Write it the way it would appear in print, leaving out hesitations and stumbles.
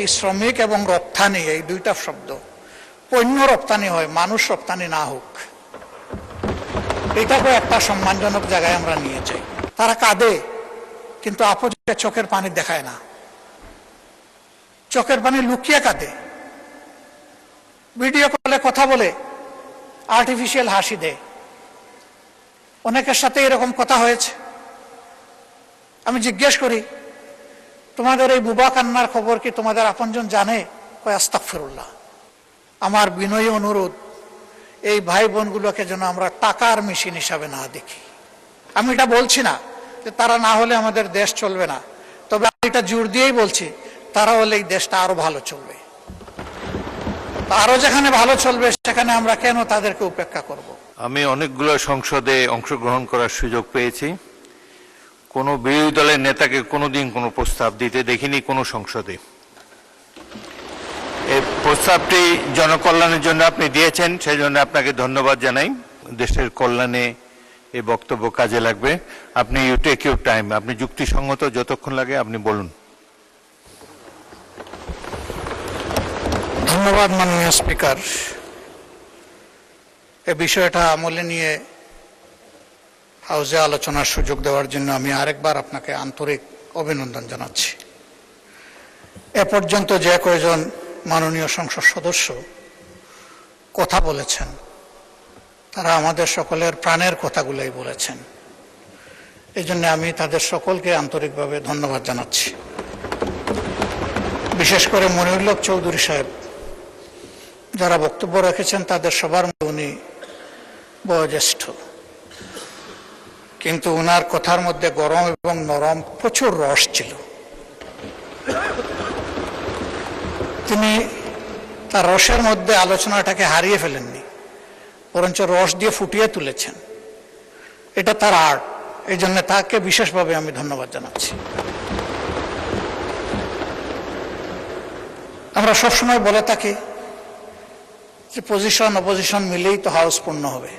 এই শ্রমিক এবং রপ্তানি, এই দুইটা শব্দ, পণ্য রপ্তানি হয়, মানুষ রপ্তানি না হোক, এটাকে একটা সম্মানজনক জায়গায় আমরা নিয়ে যাই। তারা কাঁদে কিন্তু আপজকে চোখের পানি দেখায় না, চোখের পানি লুকিয়ে কাঁদে, ভিডিও কলে কথা বলে, আর্টিফিশিয়াল হাসি দেয়। অনেকের সাথে এরকম কথা হয়েছে। আমি জিজ্ঞেস করি, তোমাদের এই বুবা কান্নার খবর কি তোমাদের আপনজন জানে? কয় আস্তাগফিরুল্লাহ। আমার বিনয়ী অনুরোধ, এই ভাই বোনগুলোকে যেন আমরা টাকার মেশিন হিসাবে না দেখি। আমি এটা বলছি না যে তারা না হলে আমাদের দেশ চলবে না, তবে আমি এটা জোর দিয়েই বলছি, তারা হলে এই দেশটা আরো ভালো চলবে। আরো যেখানে ভালো চলবে সেখানে আমরা কেন তাদেরকে উপেক্ষা করব? আমি অনেকগুলো সংসদে অংশগ্রহণ করার সুযোগ পেয়েছি। কোনো বিরোধী দলের নেতাকে কোনোদিন কোনো প্রস্তাব দিতে দেখিনি কোনো সংসদে। এই প্রস্তাবটি জনকল্যাণের জন্য আপনি দিয়েছেন, সেই জন্য আপনাকে ধন্যবাদ জানাই। দেশের কল্যাণে এই বক্তব্য কাজে লাগবে। আপনি ইউ টেক ইউর টাইম, আপনি যুক্তিসঙ্গত যতক্ষণ লাগে আপনি বলুন। ধন্যবাদ মাননীয় স্পিকার। এই বিষয়টা আমলে নিয়ে হাউসে আলোচনার সুযোগ দেওয়ার জন্য আমি আরেকবার আপনাকে আন্তরিক অভিনন্দন জানাচ্ছি। এ পর্যন্ত যে কয়েকজন মাননীয় সংসদ সদস্য কথা বলেছেন, তারা আমাদের সকলের প্রাণের কথাগুলোই বলেছেন। এই জন্য আমি তাদের সকলকে আন্তরিকভাবে ধন্যবাদ জানাচ্ছি। বিশেষ করে মনিরুল হক চৌধুরী সাহেব যারা বক্তব্য রেখেছেন, তাদের সবার মধ্যে উনি বয়োজ্যেষ্ঠ, কিন্তু উনার কথার মধ্যে গরম এবং নরম প্রচুর রস ছিল। তিনি তার রসের মধ্যে আলোচনাটাকে হারিয়ে ফেলেননি, বরঞ্চ রস দিয়ে ফুটিয়ে তুলেছেন। এটা তার আর্ট, এই জন্য তাকে বিশেষভাবে আমি ধন্যবাদ জানাচ্ছি। আমরা সবসময় বলে থাকি যে পজিশন অপোজিশন মিলেই তো হাউস পূর্ণ হবে।